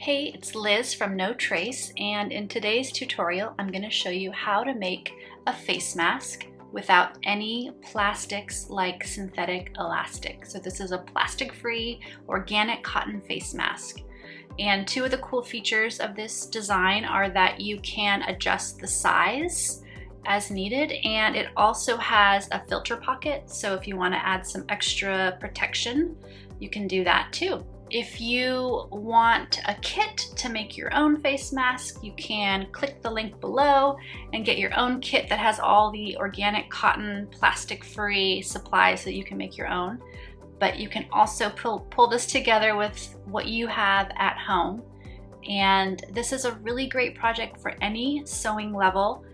Hey, it's Liz from No Trace, and in today's tutorial I'm going to show you how to make a face mask without any plastics like synthetic elastic. So this is a plastic-free organic cotton face mask. And two of the cool features of this design are that you can adjust the size as needed, and it also has a filter pocket, so if you want to add some extra protection you can do that too. If you want a kit to make your own face mask, you can click the link below and get your own kit that has all the organic cotton plastic-free supplies so that you can make your own. But you can also pull this together with what you have at home. And this is a really great project for any sewing level.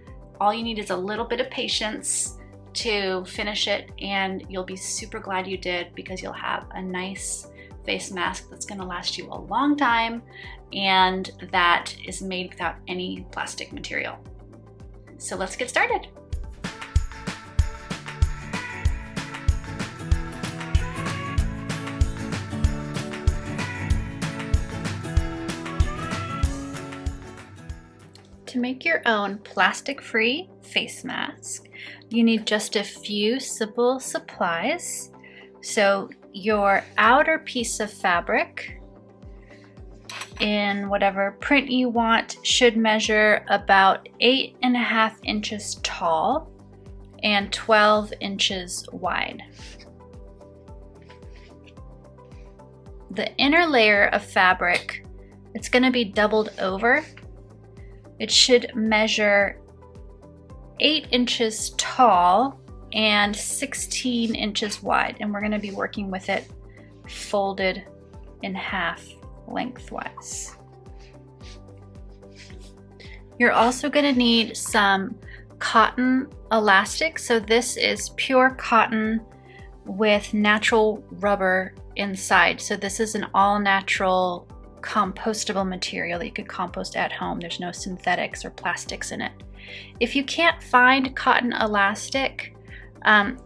All you need is a little bit of patience to finish it, and you'll be super glad you did, because you'll have a nice face mask that's going to last you a long time and that is made without any plastic material. So let's get started. To make your own plastic-free face mask, you need just a few simple supplies. So your outer piece of fabric, in whatever print you want, should measure about 8.5 inches tall and 12 inches wide. The inner layer of fabric, it's going to be doubled over. It should measure 8 inches tall and 16 inches wide, and we're going to be working with it folded in half lengthwise. You're also going to need some cotton elastic. So this is pure cotton with natural rubber inside. So this is an all-natural compostable material that you could compost at home. There's no synthetics or plastics in it. If you can't find cotton elastic,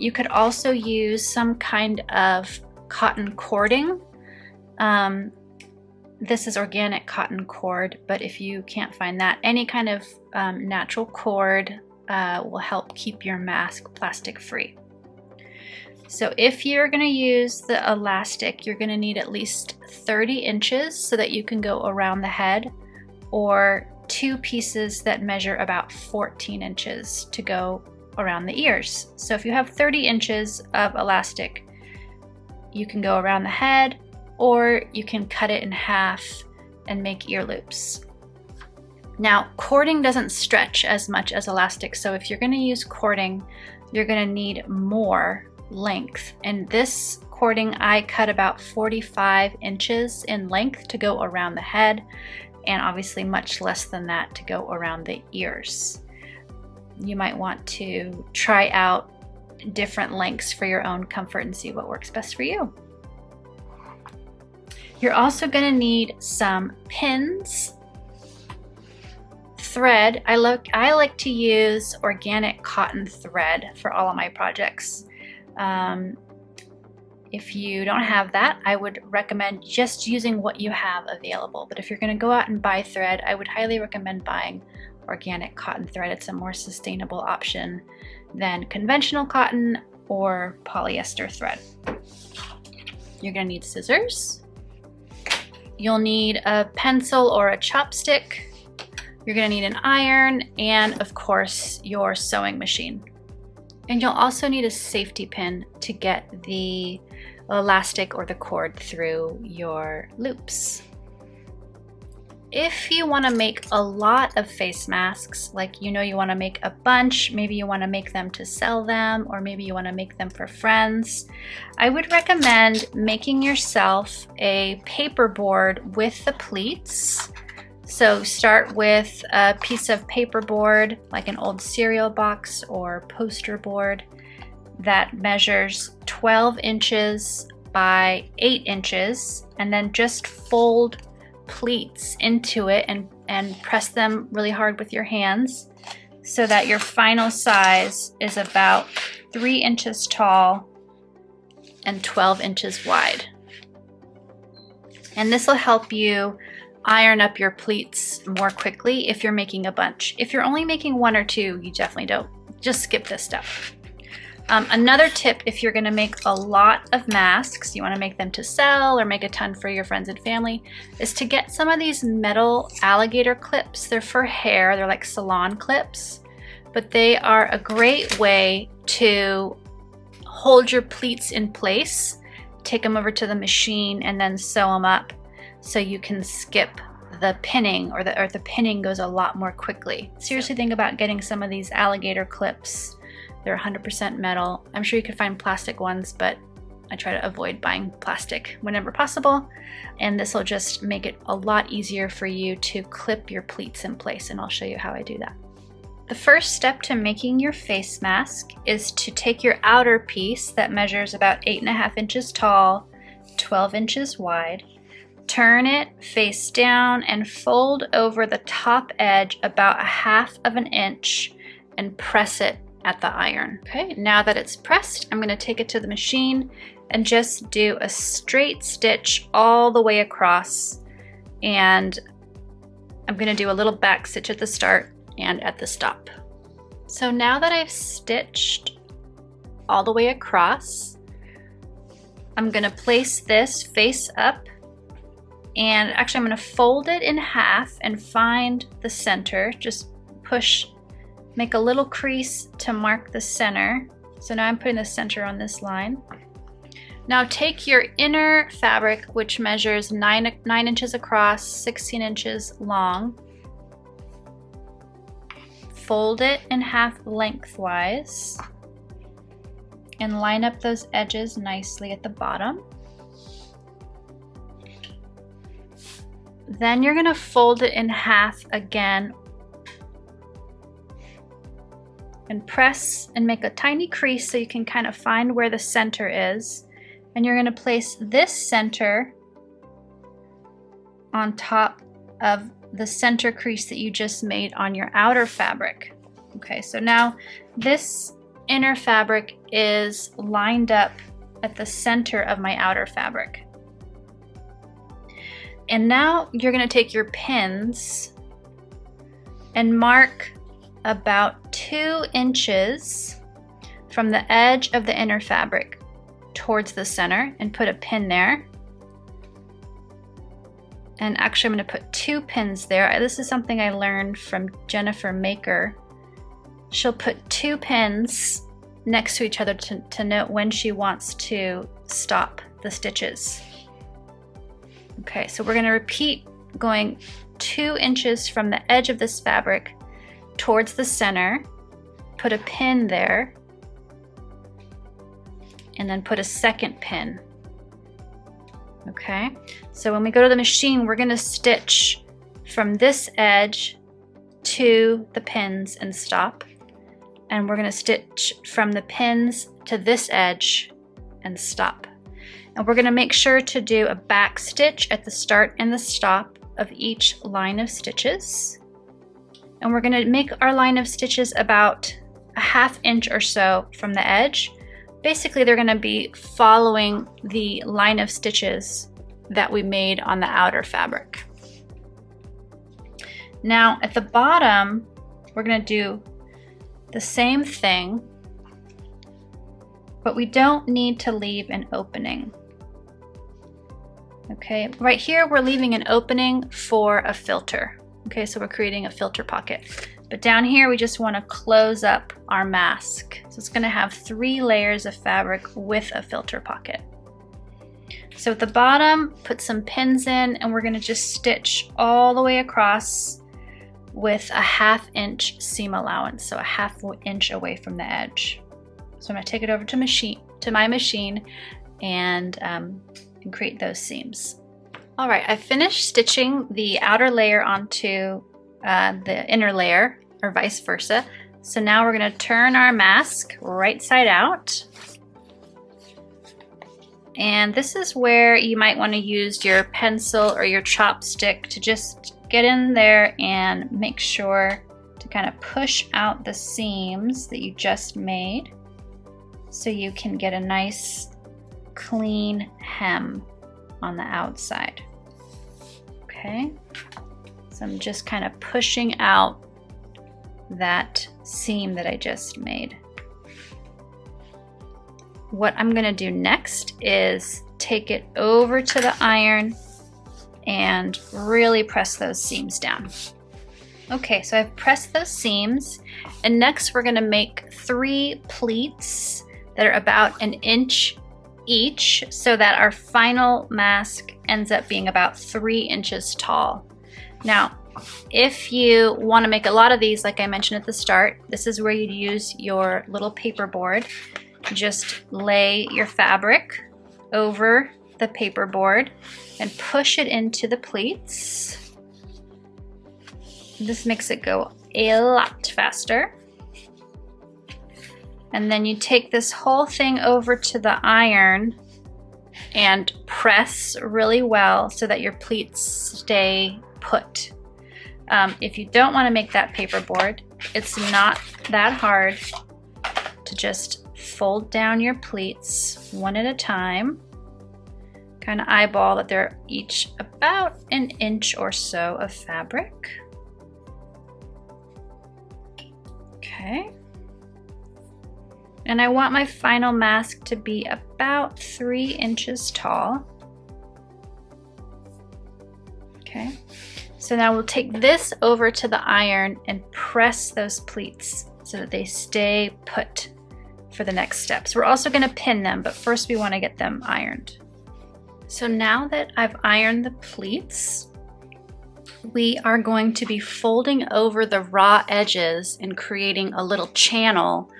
you could also use some kind of cotton cording. This is organic cotton cord, but if you can't find that, any kind of natural cord will help keep your mask plastic free. So if you're going to use the elastic, you're going to need at least 30 inches so that you can go around the head, or 2 pieces that measure about 14 inches to go around the ears. So if you have 30 inches of elastic, you can go around the head, or you can cut it in half and make ear loops. Now, cording doesn't stretch as much as elastic, so if you're going to use cording, you're going to need more length. And this cording, I cut about 45 inches in length to go around the head, and obviously much less than that to go around the ears. You might want to try out different lengths for your own comfort and see what works best for you. You're also going to need some pins, thread. I like to use organic cotton thread for all of my projects. If you don't have that, I would recommend just using what you have available. But if you're going to go out and buy thread, I would highly recommend buying organic cotton thread. It's a more sustainable option than conventional cotton or polyester thread. You're going to need scissors. You'll need a pencil or a chopstick. You're going to need an iron, and of course your sewing machine. And you'll also need a safety pin to get the elastic or the cord through your loops. If you want to make a lot of face masks, like you want to make a bunch, maybe you want to make them to sell them, or maybe you want to make them for friends, I would recommend making yourself a paper board with the pleats. So start with a piece of paper board, like an old cereal box or poster board, that measures 12 inches by 8 inches, and then just fold pleats into it and press them really hard with your hands so that your final size is about 3 inches tall and 12 inches wide. And this will help you iron up your pleats more quickly if you're making a bunch. If you're only making 1 or 2, you definitely don't. Just skip this step. Another tip, if you're gonna make a lot of masks, you wanna make them to sell or make a ton for your friends and family, is to get some of these metal alligator clips. They're for hair, they're like salon clips, but they are a great way to hold your pleats in place, take them over to the machine and then sew them up so you can skip the pinning, or the pinning goes a lot more quickly. Seriously think about getting some of these alligator clips. They're 100% metal. I'm sure you could find plastic ones, but I try to avoid buying plastic whenever possible. And this will just make it a lot easier for you to clip your pleats in place, and I'll show you how I do that. The first step to making your face mask is to take your outer piece that measures about 8.5 inches tall, 12 inches wide, turn it face down and fold over the top edge about 1/2 inch and press it at the iron. Okay, now that it's pressed, I'm gonna take it to the machine and just do a straight stitch all the way across. And I'm gonna do a little back stitch at the start and at the stop. So now that I've stitched all the way across, I'm gonna place this face up, and actually I'm gonna fold it in half and find the center. Just push, make a little crease to mark the center. So now I'm putting the center on this line. Now take your inner fabric, which measures 9 inches across, 16 inches long. Fold it in half lengthwise and line up those edges nicely at the bottom. Then you're gonna fold it in half again and press and make a tiny crease so you can kind of find where the center is. And you're gonna place this center on top of the center crease that you just made on your outer fabric. Okay, so now this inner fabric is lined up at the center of my outer fabric. And now you're gonna take your pins and mark about 2 inches from the edge of the inner fabric towards the center and put a pin there. And actually I'm gonna put 2 pins there. This is something I learned from Jennifer Maker. She'll put 2 pins next to each other to note when she wants to stop the stitches. Okay, so we're gonna repeat going 2 inches from the edge of this fabric towards the center, put a pin there, and then put a second pin. Okay, so when we go to the machine, we're gonna stitch from this edge to the pins and stop. And we're gonna stitch from the pins to this edge and stop. And we're gonna make sure to do a back stitch at the start and the stop of each line of stitches. And we're gonna make our line of stitches about 1/2 inch or so from the edge. Basically, they're gonna be following the line of stitches that we made on the outer fabric. Now, at the bottom, we're gonna do the same thing, but we don't need to leave an opening. Okay, right here, we're leaving an opening for a filter. Okay, so we're creating a filter pocket. But down here, we just wanna close up our mask. So it's gonna have 3 layers of fabric with a filter pocket. So at the bottom, put some pins in, and we're gonna just stitch all the way across with a 1/2 inch seam allowance, so a 1/2 inch away from the edge. So I'm gonna take it over to my machine and create those seams. All right, I finished stitching the outer layer onto the inner layer, or vice versa. So now we're gonna turn our mask right side out. And this is where you might wanna use your pencil or your chopstick to just get in there and make sure to kind of push out the seams that you just made so you can get a nice clean hem on the outside. Okay, So I'm just kind of pushing out that seam that I just made. What I'm going to do next is take it over to the iron and really press those seams down. Okay, so I've pressed those seams, and next we're going to make 3 pleats that are about 1 inch each, so that our final mask ends up being about 3 inches tall. Now, if you want to make a lot of these, like I mentioned at the start, this is where you'd use your little paper board. Just lay your fabric over the paper board and push it into the pleats. This makes it go a lot faster. And then you take this whole thing over to the iron and press really well so that your pleats stay put. If you don't want to make that paper board, it's not that hard to just fold down your pleats one at a time. Kind of eyeball that they're each about 1 inch or so of fabric. Okay. And I want my final mask to be about 3 inches tall. Okay. So now we'll take this over to the iron and press those pleats so that they stay put for the next steps. We're also going to pin them, but first we want to get them ironed. So now that I've ironed the pleats, we are going to be folding over the raw edges and creating a little channel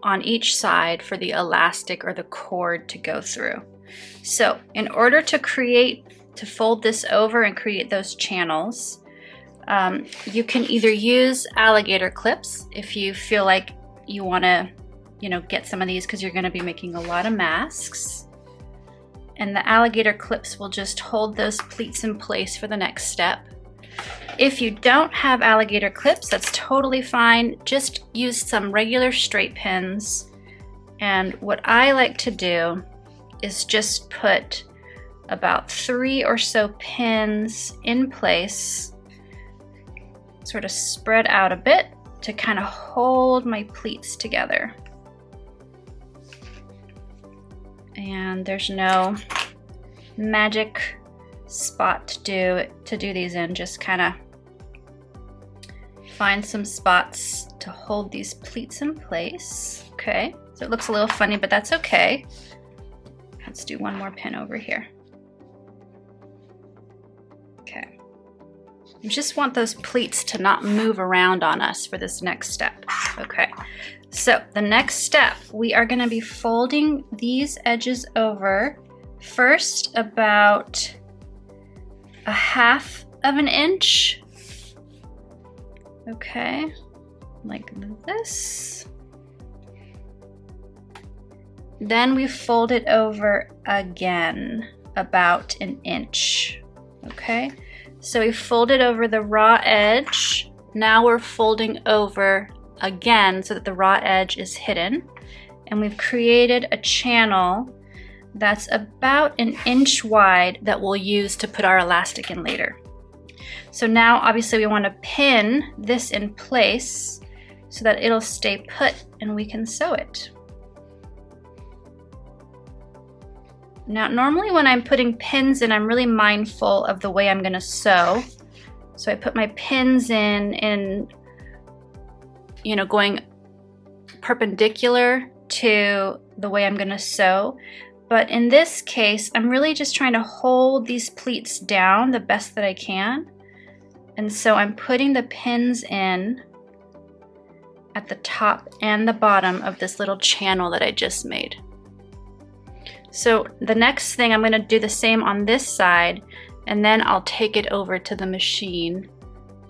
on each side for the elastic or the cord to go through. So in order to fold this over and create those channels, you can either use alligator clips if you feel like you want to, get some of these because you're going to be making a lot of masks. And the alligator clips will just hold those pleats in place for the next step. If you don't have alligator clips, that's totally fine. Just use some regular straight pins. And what I like to do is just put about 3 or so pins in place, sort of spread out a bit to kind of hold my pleats together. And there's no magic spot to do these in. Just kind of find some spots to hold these pleats in place. Okay, so it looks a little funny, but that's okay. Let's do one more pin over here. Okay. You just want those pleats to not move around on us for this next step. Okay, so the next step, we are going to be folding these edges over first about 1/2 of an inch. Okay, like this. Then we fold it over again about 1 inch. Okay, so we folded over the raw edge. Now we're folding over again so that the raw edge is hidden. And we've created a channel that's about 1 inch wide that we'll use to put our elastic in later. So now obviously we want to pin this in place so that it'll stay put and we can sew it. Now normally when I'm putting pins in, I'm really mindful of the way I'm going to sew. So I put my pins in going perpendicular to the way I'm going to sew. But in this case, I'm really just trying to hold these pleats down the best that I can. And so I'm putting the pins in at the top and the bottom of this little channel that I just made. So the next thing, I'm going to do the same on this side, and then I'll take it over to the machine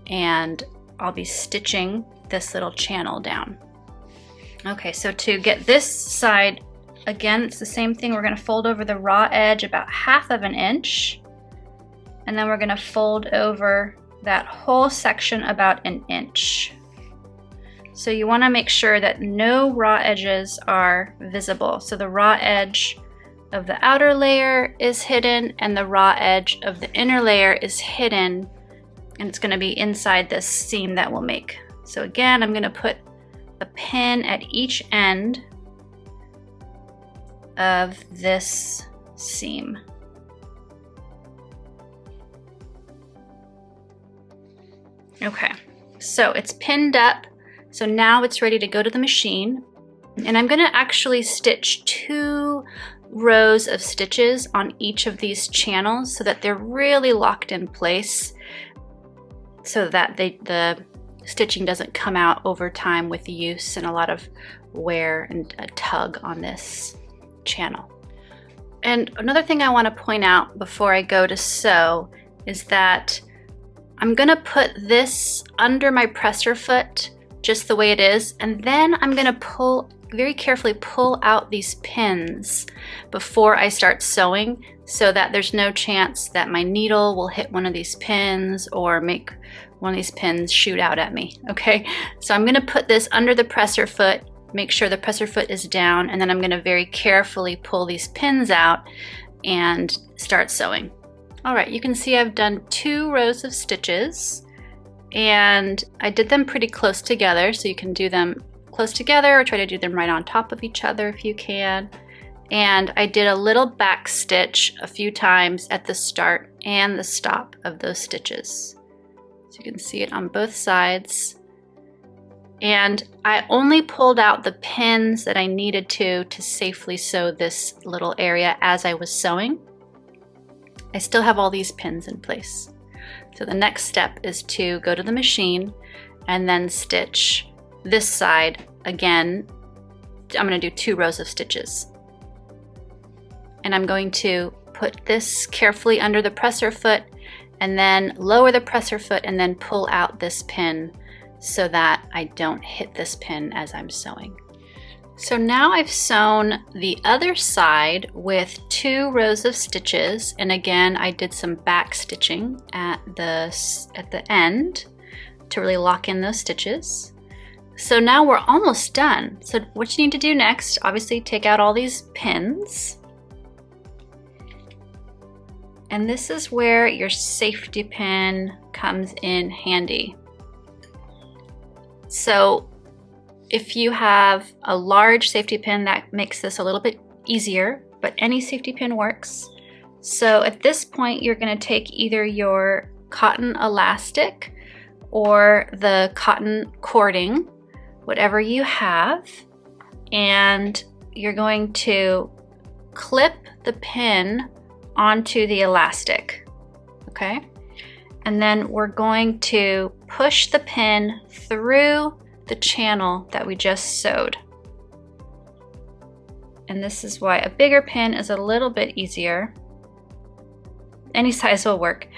and I'll be stitching this little channel down. Okay, so to get this side, again, it's the same thing. We're going to fold over the raw edge about 1/2 of an inch, and then we're going to fold over that whole section about 1 inch. So you want to make sure that no raw edges are visible. So the raw edge of the outer layer is hidden and the raw edge of the inner layer is hidden and it's going to be inside this seam that we'll make. So again, I'm going to put a pin at each end of this seam. Okay, so it's pinned up. So now it's ready to go to the machine. And I'm going to actually stitch 2 rows of stitches on each of these channels so that they're really locked in place, so that the stitching doesn't come out over time with use and a lot of wear and a tug on this channel. And another thing I want to point out before I go to sew is that I'm going to put this under my presser foot just the way it is, and then I'm going to very carefully pull out these pins before I start sewing, so that there's no chance that my needle will hit one of these pins or make one of these pins shoot out at me. Okay, so I'm going to put this under the presser foot, make sure the presser foot is down, and then I'm going to very carefully pull these pins out and start sewing. All right, you can see I've done 2 rows of stitches, and I did them pretty close together, so you can do them close together or try to do them right on top of each other if you can. And I did a little back stitch a few times at the start and the stop of those stitches. So you can see it on both sides. And I only pulled out the pins that I needed to safely sew this little area as I was sewing. I still have all these pins in place. So the next step is to go to the machine and then stitch this side again. I'm going to do 2 rows of stitches. And I'm going to put this carefully under the presser foot and then lower the presser foot and then pull out this pin so that I don't hit this pin as I'm sewing. So now I've sewn the other side with 2 rows of stitches, and again I did some back stitching at the end to really lock in those stitches. So now we're almost done. So what you need to do next, obviously take out all these pins. And this is where your safety pin comes in handy. So if you have a large safety pin, that makes this a little bit easier, but any safety pin works. So at this point, you're going to take either your cotton elastic or the cotton cording, whatever you have, and you're going to clip the pin onto the elastic, okay? And then we're going to push the pin through the channel that we just sewed. And this is why a bigger pin is a little bit easier. Any size will work.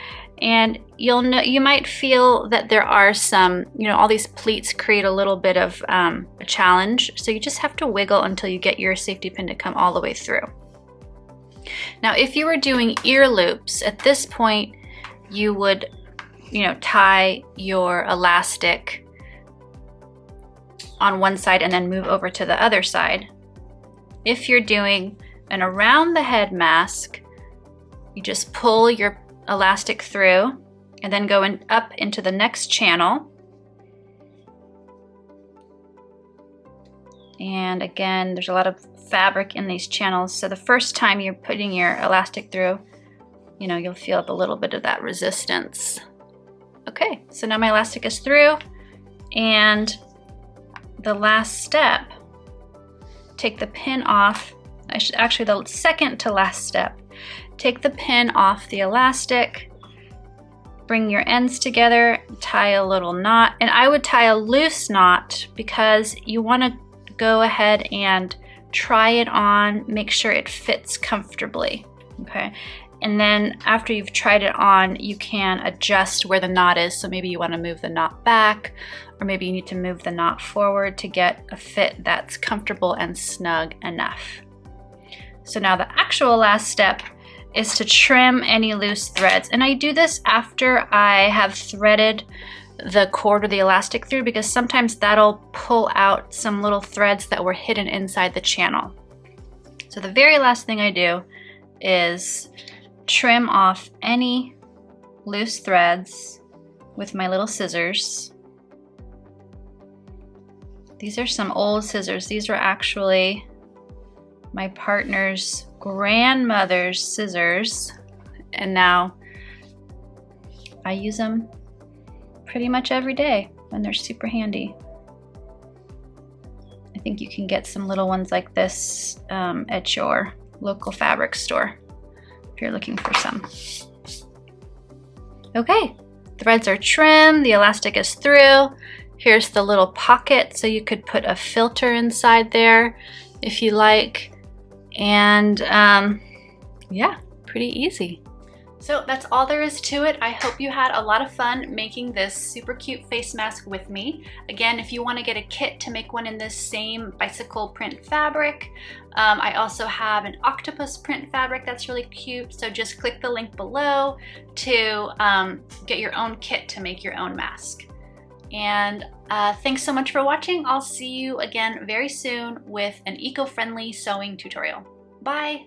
And you might feel that there are some, all these pleats create a little bit of a challenge. So you just have to wiggle until you get your safety pin to come all the way through. Now, if you were doing ear loops, at this point, you would, tie your elastic on one side and then move over to the other side. If you're doing an around the head mask, you just pull your elastic through and then go up into the next channel. And again, there's a lot of fabric in these channels, so the first time you're putting your elastic through, you'll feel a little bit of that resistance. Okay, so now my elastic is through, and the last step, take the pin off. Actually, the second to last step, take the pin off the elastic, bring your ends together, tie a little knot, and I would tie a loose knot because you want to go ahead and try it on, make sure it fits comfortably, okay? And then after you've tried it on, you can adjust where the knot is. So maybe you want to move the knot back, or maybe you need to move the knot forward to get a fit that's comfortable and snug enough. So now the actual last step is to trim any loose threads. And I do this after I have threaded the cord or the elastic through, because sometimes that'll pull out some little threads that were hidden inside the channel. So the very last thing I do is trim off any loose threads with my little scissors. These are some old scissors. These were actually my partner's grandmother's scissors, and now I use them pretty much every day and they're super handy. I think you can get some little ones like this at your local fabric store if you're looking for some. Okay, threads are trimmed, the elastic is through. Here's the little pocket, so you could put a filter inside there if you like. And yeah, pretty easy. So that's all there is to it. I hope you had a lot of fun making this super cute face mask with me. Again, if you want to get a kit to make one in this same bicycle print fabric, I also have an octopus print fabric that's really cute. So just click the link below to get your own kit to make your own mask. And thanks so much for watching. I'll see you again very soon with an eco-friendly sewing tutorial. Bye!